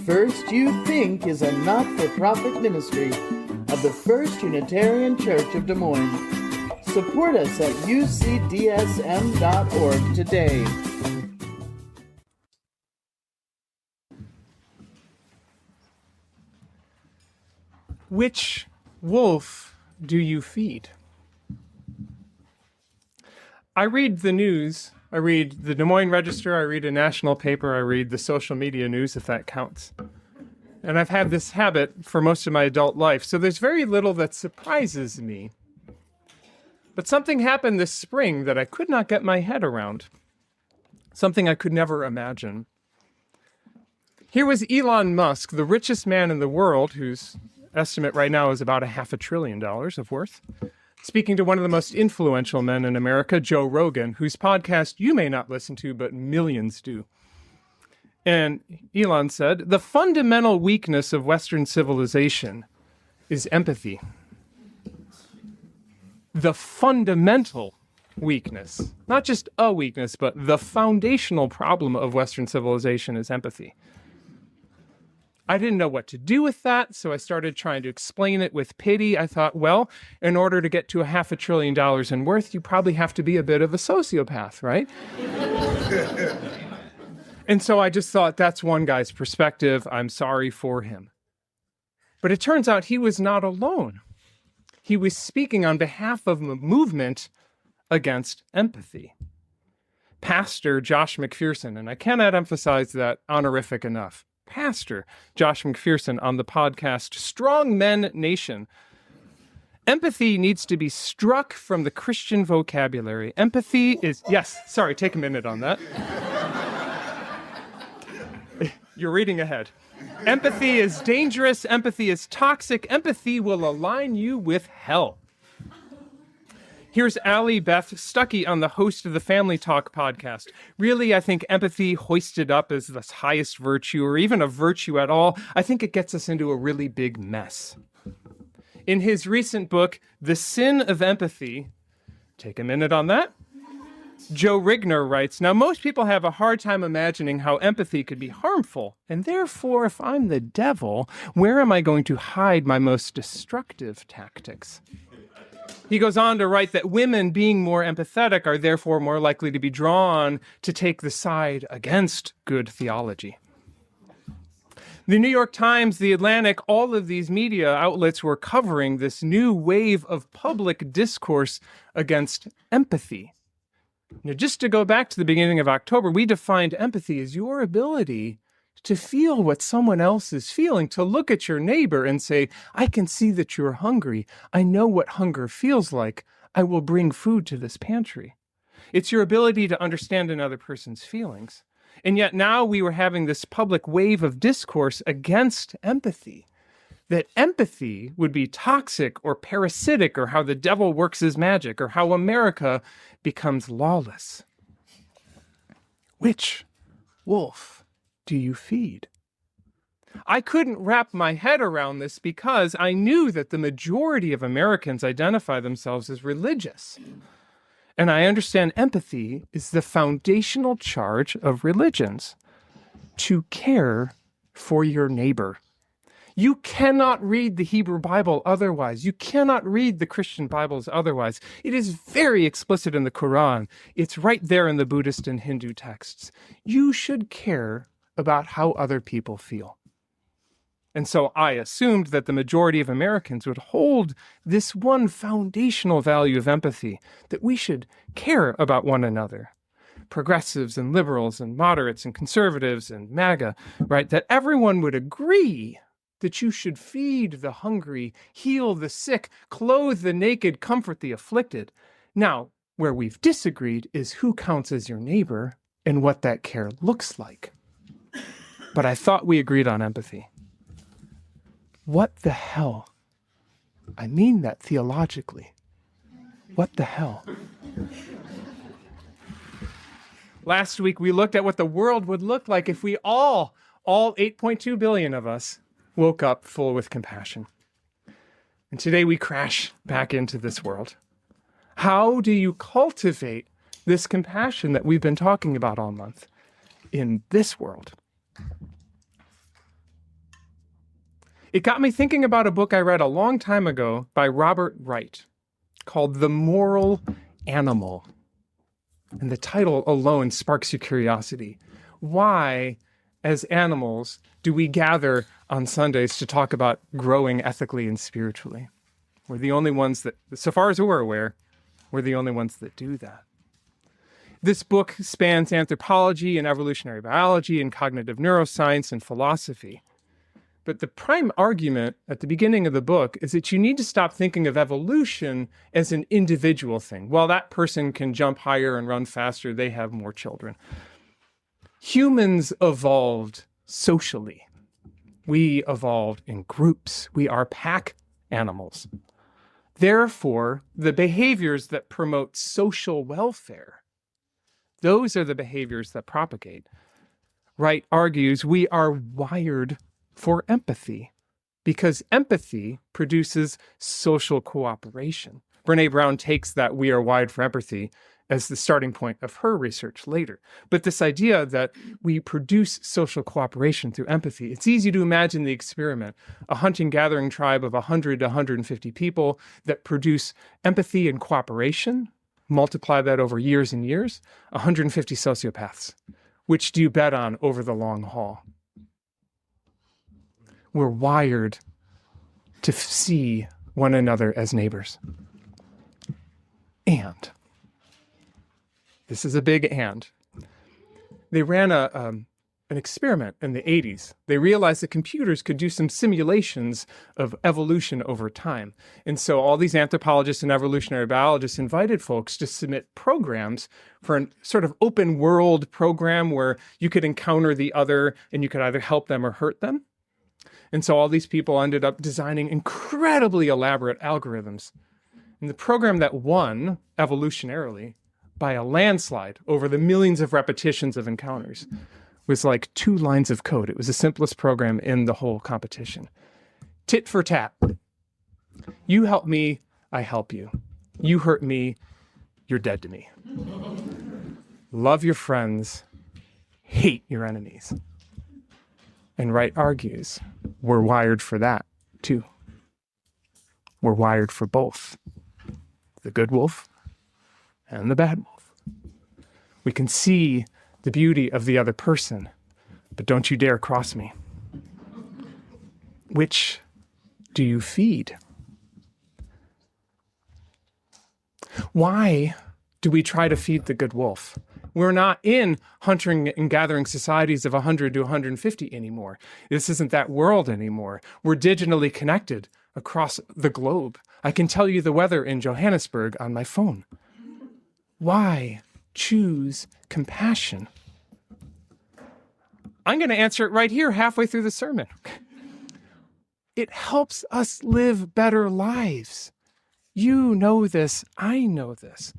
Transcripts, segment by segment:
First You Think is a not-for-profit ministry of the First Unitarian Church of Des Moines. Support us at ucdsm.org today. Which wolf do you feed? I read the news. I read the Des Moines Register. I read a national paper. I read the social media news, if that counts. And I've had this habit for most of my adult life, so there's very little that surprises me. But something happened this spring that I could not get my head around. Something I could never imagine. Here was Elon Musk, the richest man in the world, whose estimate right now is about $500 billion of worth, speaking to one of the most influential men in America, Joe Rogan, whose podcast you may not listen to, but millions do. And Elon said, the fundamental weakness of Western civilization is empathy. The fundamental weakness, not just a weakness, but the foundational problem of Western civilization is empathy. I didn't know what to do with that, so I started trying to explain it with pity. I thought, well, in order to get to $500 billion in worth, you probably have to be a bit of a sociopath, right? And so I just thought, that's one guy's perspective. I'm sorry for him. But it turns out he was not alone. He was speaking on behalf of a movement against empathy. Pastor Josh McPherson, and I cannot emphasize that honorific enough. Pastor Josh McPherson on the podcast Strong Men Nation. Empathy needs to be struck from the Christian vocabulary. Empathy is, yes, sorry, take a minute on that. You're reading ahead. Empathy is dangerous. Empathy is toxic. Empathy will align you with hell. Here's Allie Beth Stuckey on the host of the Family Talk podcast. Really, I think empathy hoisted up as the highest virtue, or even a virtue at all, I think it gets us into a really big mess. In his recent book, The Sin of Empathy, take a minute on that, Joe Rigner writes, now most people have a hard time imagining how empathy could be harmful, and therefore, if I'm the devil, where am I going to hide my most destructive tactics? He goes on to write that women, being more empathetic, are therefore more likely to be drawn to take the side against good theology. The New York Times, The Atlantic, all of these media outlets were covering this new wave of public discourse against empathy. Now, just to go back to the beginning of October, we defined empathy as your ability to feel what someone else is feeling, to look at your neighbor and say, I can see that you're hungry. I know what hunger feels like. I will bring food to this pantry. It's your ability to understand another person's feelings. And yet now we were having this public wave of discourse against empathy, that empathy would be toxic or parasitic, or how the devil works his magic, or how America becomes lawless. Which wolf do you feed? I couldn't wrap my head around this because I knew that the majority of Americans identify themselves as religious. And I understand empathy is the foundational charge of religions, to care for your neighbor. You cannot read the Hebrew Bible otherwise. You cannot read the Christian Bibles otherwise. It is very explicit in the Quran. It's right there in the Buddhist and Hindu texts. You should care about how other people feel. And so I assumed that the majority of Americans would hold this one foundational value of empathy, that we should care about one another. Progressives and liberals and moderates and conservatives and MAGA, right? That everyone would agree that you should feed the hungry, heal the sick, clothe the naked, comfort the afflicted. Now, where we've disagreed is who counts as your neighbor and what that care looks like. But I thought we agreed on empathy. What the hell? I mean that theologically. What the hell? Last week, we looked at what the world would look like if we all 8.2 billion of us, woke up full with compassion. And today we crash back into this world. How do you cultivate this compassion that we've been talking about all month in this world? It got me thinking about a book I read a long time ago by Robert Wright called The Moral Animal. And the title alone sparks your curiosity. Why, as animals, do we gather on Sundays to talk about growing ethically and spiritually? We're the only ones that, so far as we're aware, we're the only ones that do that. This book spans anthropology and evolutionary biology and cognitive neuroscience and philosophy. But the prime argument at the beginning of the book is that you need to stop thinking of evolution as an individual thing. Well, that person can jump higher and run faster, they have more children. Humans evolved socially. We evolved in groups. We are pack animals. Therefore, the behaviors that promote social welfare, those are the behaviors that propagate. Wright argues we are wired for empathy because empathy produces social cooperation. Brene Brown takes that we are wired for empathy as the starting point of her research later. But this idea that we produce social cooperation through empathy, it's easy to imagine the experiment, a hunting-gathering tribe of 100 to 150 people that produce empathy and cooperation, multiply that over years and years, 150 sociopaths. Which do you bet on over the long haul? We're wired to see one another as neighbors. And this is a big and. They ran an experiment in the 80s. They realized that computers could do some simulations of evolution over time. And so all these anthropologists and evolutionary biologists invited folks to submit programs for a sort of open world program where you could encounter the other and you could either help them or hurt them. And so all these people ended up designing incredibly elaborate algorithms. And the program that won evolutionarily by a landslide over the millions of repetitions of encounters was like 2 lines of code. It was the simplest program in the whole competition. Tit for tat. You help me, I help you. You hurt me, you're dead to me. Love your friends, hate your enemies. And Wright argues we're wired for that too. We're wired for both. The good wolf and the bad wolf. We can see the beauty of the other person, but don't you dare cross me. Which do you feed? Why do we try to feed the good wolf? We're not in hunting and gathering societies of 100 to 150 anymore. This isn't that world anymore. We're digitally connected across the globe. I can tell you the weather in Johannesburg on my phone. Why choose compassion? I'm going to answer it right here halfway through the sermon. It helps us live better lives. You know this. I know this.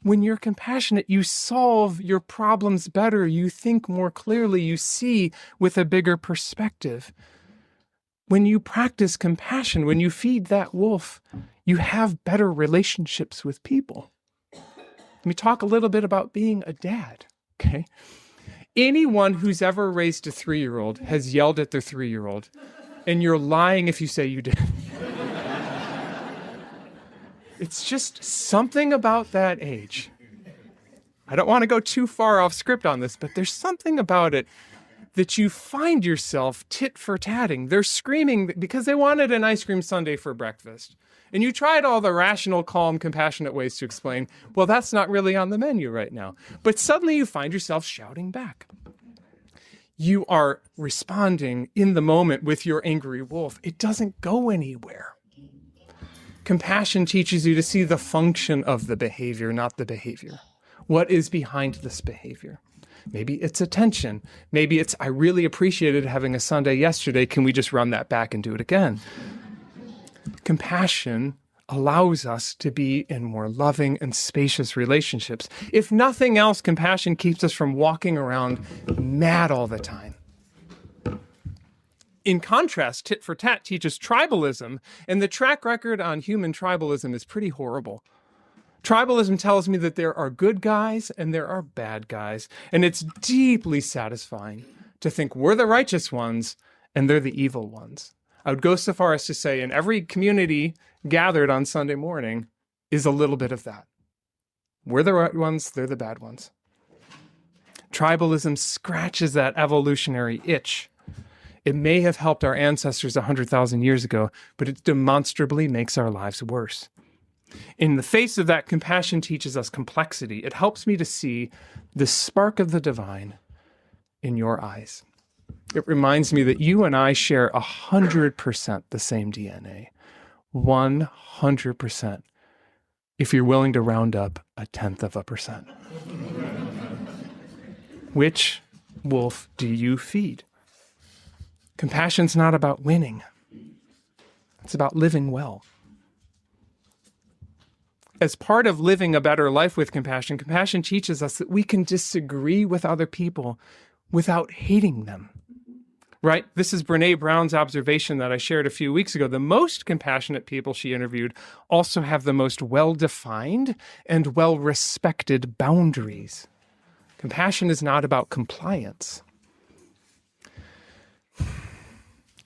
When you're compassionate, you solve your problems better. You think more clearly. You see with a bigger perspective. When you practice compassion, when you feed that wolf, you have better relationships with people. Let me talk a little bit about being a dad, okay? Anyone who's ever raised a 3-year-old has yelled at their 3-year-old, and you're lying if you say you did. It's just something about that age. I don't want to go too far off script on this, but there's something about it that you find yourself tit for tatting. They're screaming because they wanted an ice cream sundae for breakfast. And you tried all the rational, calm, compassionate ways to explain, well, that's not really on the menu right now. But suddenly you find yourself shouting back. You are responding in the moment with your angry wolf. It doesn't go anywhere. Compassion teaches you to see the function of the behavior, not the behavior. What is behind this behavior? Maybe it's attention. Maybe it's, I really appreciated having a sundae yesterday. Can we just run that back and do it again? Compassion allows us to be in more loving and spacious relationships. If nothing else, compassion keeps us from walking around mad all the time. In contrast, tit for tat teaches tribalism, and the track record on human tribalism is pretty horrible. Tribalism tells me that there are good guys and there are bad guys, and it's deeply satisfying to think we're the righteous ones and they're the evil ones. I would go so far as to say in every community gathered on Sunday morning is a little bit of that. We're the right ones, they're the bad ones. Tribalism scratches that evolutionary itch. It may have helped our ancestors 100,000 years ago, but it demonstrably makes our lives worse. In the face of that, compassion teaches us complexity. It helps me to see the spark of the divine in your eyes. It reminds me that you and I share 100% the same DNA. 100%. If you're willing to round up 0.1%. Which wolf do you feed? Compassion's not about winning. It's about living well. As part of living a better life with compassion, compassion teaches us that we can disagree with other people without hating them. Right? This is Brene Brown's observation that I shared a few weeks ago. The most compassionate people she interviewed also have the most well-defined and well-respected boundaries. Compassion is not about compliance.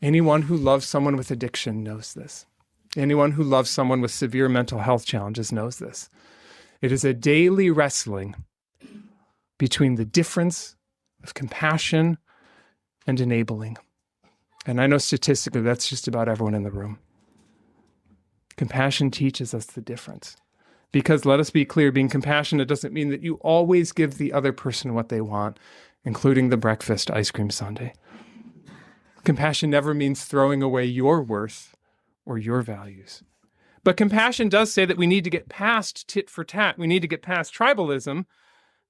Anyone who loves someone with addiction knows this. Anyone who loves someone with severe mental health challenges knows this. It is a daily wrestling between the difference of compassion and enabling. And I know statistically that's just about everyone in the room. Compassion teaches us the difference. Because let us be clear, being compassionate doesn't mean that you always give the other person what they want, including the breakfast ice cream sundae. Compassion never means throwing away your worth or your values. But compassion does say that we need to get past tit for tat. We need to get past tribalism,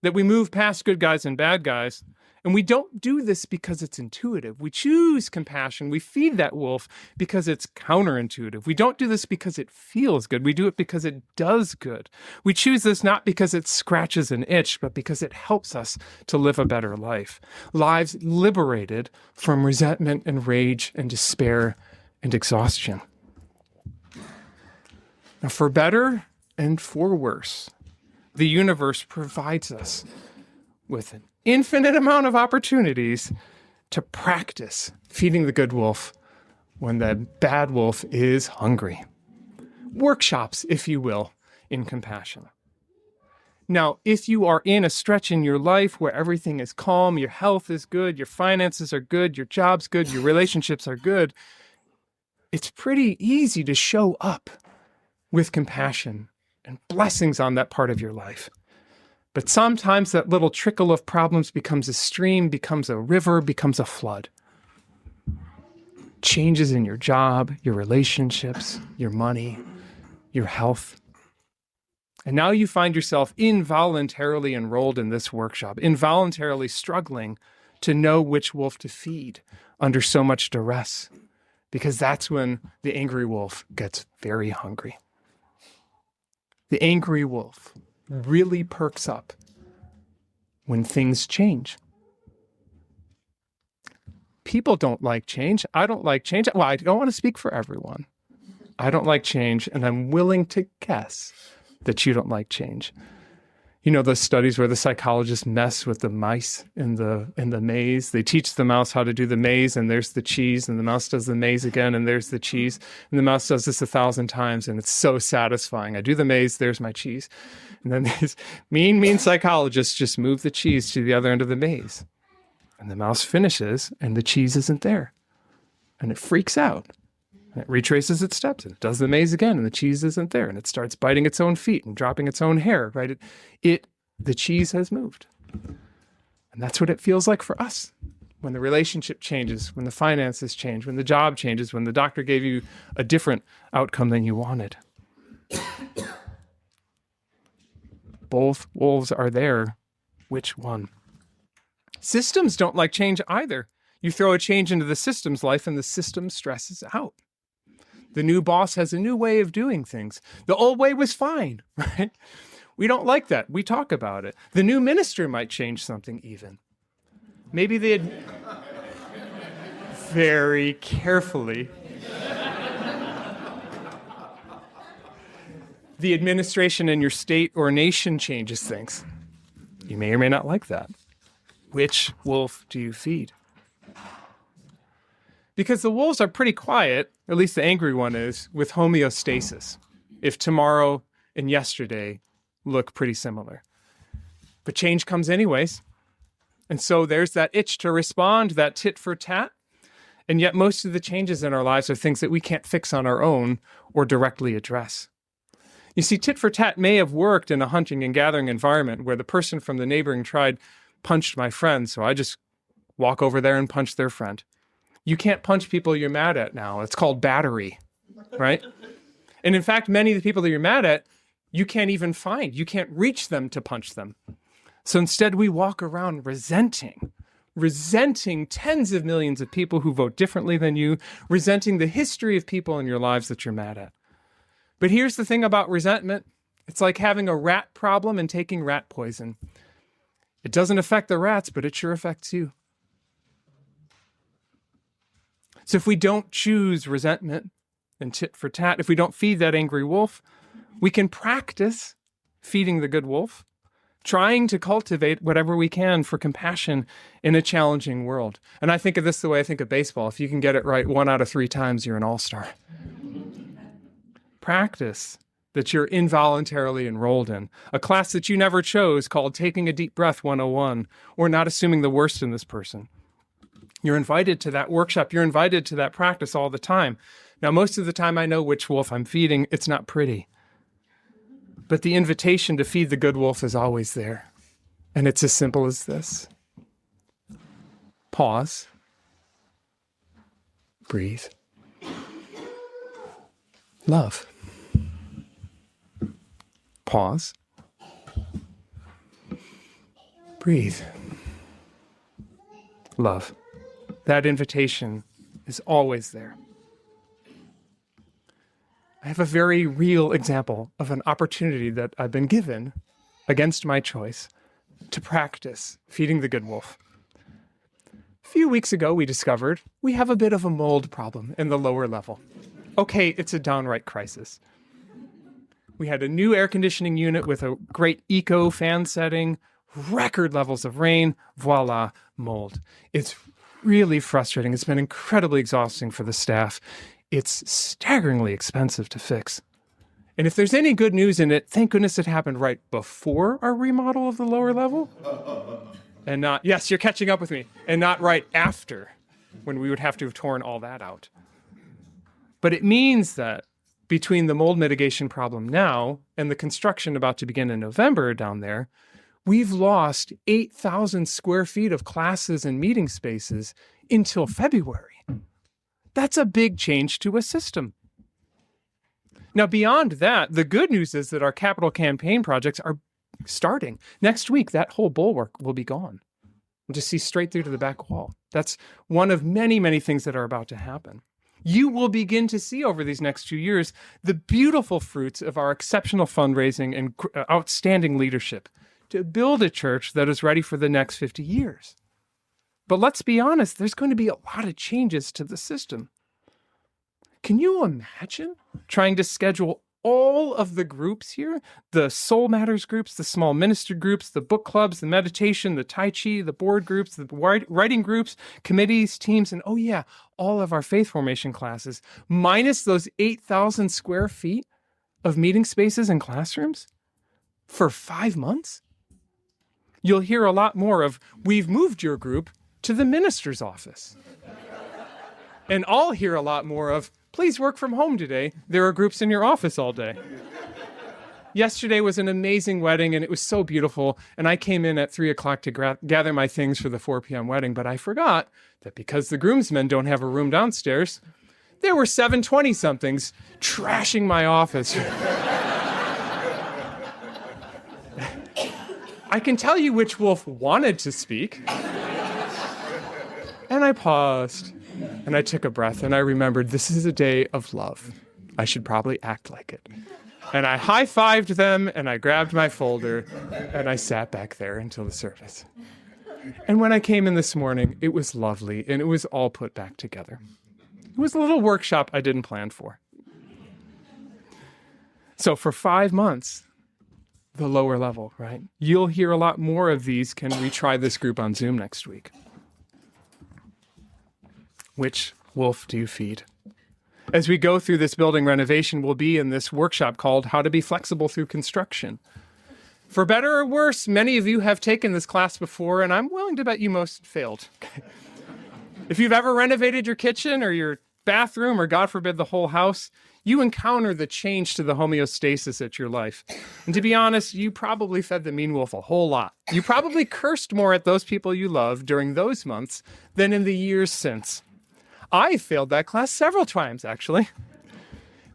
that we move past good guys and bad guys. And we don't do this because it's intuitive. We choose compassion. We feed that wolf because it's counterintuitive. We don't do this because it feels good. We do it because it does good. We choose this not because it scratches an itch, but because it helps us to live a better life. Lives liberated from resentment and rage and despair and exhaustion. Now, for better and for worse, the universe provides us with an infinite amount of opportunities to practice feeding the good wolf when the bad wolf is hungry. Workshops, if you will, in compassion. Now, if you are in a stretch in your life where everything is calm, your health is good, your finances are good, your job's good, your relationships are good, it's pretty easy to show up with compassion and blessings on that part of your life. But sometimes that little trickle of problems becomes a stream, becomes a river, becomes a flood. Changes in your job, your relationships, your money, your health. And now you find yourself involuntarily enrolled in this workshop, involuntarily struggling to know which wolf to feed under so much duress, because that's when the angry wolf gets very hungry. The angry wolf really perks up when things change. People don't like change. I don't like change. Well, I don't want to speak for everyone. I don't like change, and I'm willing to guess that you don't like change. You know those studies where the psychologists mess with the mice in the maze? They teach the mouse how to do the maze, and there's the cheese, and the mouse does the maze again, and there's the cheese. And the mouse does this 1,000 times, and it's so satisfying. I do the maze, there's my cheese. And then these mean psychologists just move the cheese to the other end of the maze. And the mouse finishes, and the cheese isn't there. And it freaks out. And it retraces its steps, and it does the maze again, and the cheese isn't there. And it starts biting its own feet and dropping its own hair, right? The cheese has moved. And that's what it feels like for us. When the relationship changes, when the finances change, when the job changes, when the doctor gave you a different outcome than you wanted. Both wolves are there. Which one? Systems don't like change either. You throw a change into the system's life and the system stresses out. The new boss has a new way of doing things. The old way was fine, right? We don't like that. We talk about it. The new minister might change something even. Maybe they'd very carefully. The administration in your state or nation changes things. You may or may not like that. Which wolf do you feed? Because the wolves are pretty quiet, at least the angry one is, with homeostasis, if tomorrow and yesterday look pretty similar. But change comes anyways. And so there's that itch to respond, that tit for tat. And yet most of the changes in our lives are things that we can't fix on our own or directly address. You see, tit for tat may have worked in a hunting and gathering environment where the person from the neighboring tribe punched my friend, so I just walk over there and punch their friend. You can't punch people you're mad at now. It's called battery, right? And in fact, many of the people that you're mad at, you can't even find. You can't reach them to punch them. So instead, we walk around resenting tens of millions of people who vote differently than you, resenting the history of people in your lives that you're mad at. But here's the thing about resentment. It's like having a rat problem and taking rat poison. It doesn't affect the rats, but it sure affects you. So if we don't choose resentment and tit for tat, if we don't feed that angry wolf, we can practice feeding the good wolf, trying to cultivate whatever we can for compassion in a challenging world. And I think of this the way I think of baseball. If you can get it right 1 out of 3 times, you're an all-star. Practice that you're involuntarily enrolled in, a class that you never chose called Taking a Deep Breath 101, or Not Assuming the Worst in This Person. You're invited to that workshop. You're invited to that practice all the time. Now, most of the time I know which wolf I'm feeding. It's not pretty. But the invitation to feed the good wolf is always there. And it's as simple as this. Pause. Breathe. Love. Pause. Breathe. Love. That invitation is always there. I have a very real example of an opportunity that I've been given against my choice to practice feeding the good wolf. A few weeks ago, we discovered we have a bit of a mold problem in the lower level. Okay, it's a downright crisis. We had a new air conditioning unit with a great eco fan setting, record levels of rain, voila, mold. It's really frustrating. It's been incredibly exhausting for the staff. It's staggeringly expensive to fix. And if there's any good news in it, thank goodness it happened right before our remodel of the lower level. And not, yes, you're catching up with me, and not right after, when we would have to have torn all that out. But it means that between the mold mitigation problem now and the construction about to begin in November down there, we've lost 8,000 square feet of classes and meeting spaces until February. That's a big change to a system. Now, beyond that, the good news is that our capital campaign projects are starting. Next week, that whole bulwark will be gone. We'll just see straight through to the back wall. That's one of many, many things that are about to happen. You will begin to see over these next 2 years the beautiful fruits of our exceptional fundraising and outstanding leadership to build a church that is ready for the next 50 years. But let's be honest, there's going to be a lot of changes to the system. Can you imagine trying to schedule all of the groups here, the Soul Matters groups, the small minister groups, the book clubs, the meditation, the Tai Chi, the board groups, the writing groups, committees, teams, and oh yeah, all of our faith formation classes, minus those 8,000 square feet of meeting spaces and classrooms for 5 months? You'll hear a lot more of, we've moved your group to the minister's office. And I'll hear a lot more of, please work from home today. There are groups in your office all day. Yesterday was an amazing wedding, and it was so beautiful. And I came in at 3 o'clock to gather my things for the 4 p.m. wedding, but I forgot that because the groomsmen don't have a room downstairs, there were 720-somethings trashing my office. I can tell you which wolf wanted to speak. And I paused. And I took a breath and I remembered this is a day of love. I should probably act like it. And I high-fived them and I grabbed my folder and I sat back there until the service. And when I came in this morning, it was lovely and it was all put back together. It was a little workshop I didn't plan for. So for 5 months, the lower level, right? You'll hear a lot more of these. Can we try this group on Zoom next week? Which wolf do you feed? As we go through this building renovation, we'll be in this workshop called How to Be Flexible Through Construction. For better or worse, many of you have taken this class before, and I'm willing to bet you most failed. If you've ever renovated your kitchen or your bathroom, or God forbid, the whole house, you encounter the change to the homeostasis at your life. And to be honest, you probably fed the mean wolf a whole lot. You probably cursed more at those people you love during those months than in the years since. I failed that class several times, actually.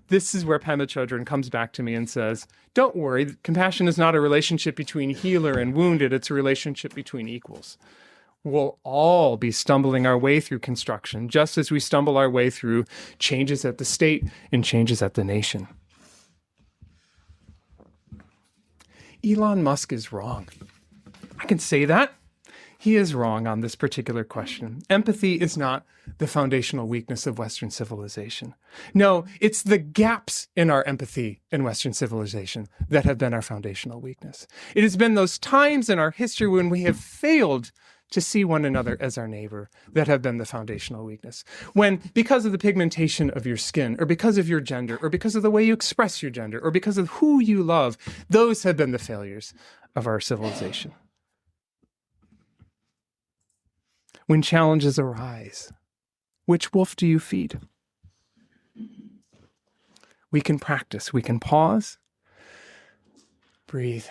This is where Pema Chodron comes back to me and says, don't worry, compassion is not a relationship between healer and wounded, it's a relationship between equals. We'll all be stumbling our way through construction, just as we stumble our way through changes at the state and changes at the nation. Elon Musk is wrong. I can say that. He is wrong on this particular question. Empathy is not the foundational weakness of Western civilization. No, it's the gaps in our empathy in Western civilization that have been our foundational weakness. It has been those times in our history when we have failed to see one another as our neighbor that have been the foundational weakness. When, because of the pigmentation of your skin, or because of your gender, or because of the way you express your gender, or because of who you love, those have been the failures of our civilization. When challenges arise, which wolf do you feed? We can practice, we can pause, breathe,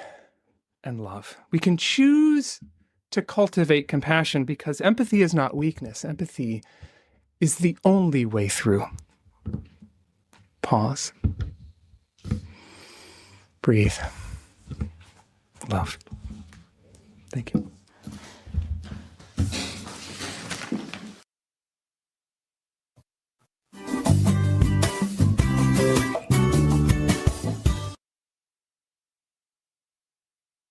and love. We can choose to cultivate compassion because empathy is not weakness. Empathy is the only way through. Pause. Breathe. Love. Thank you.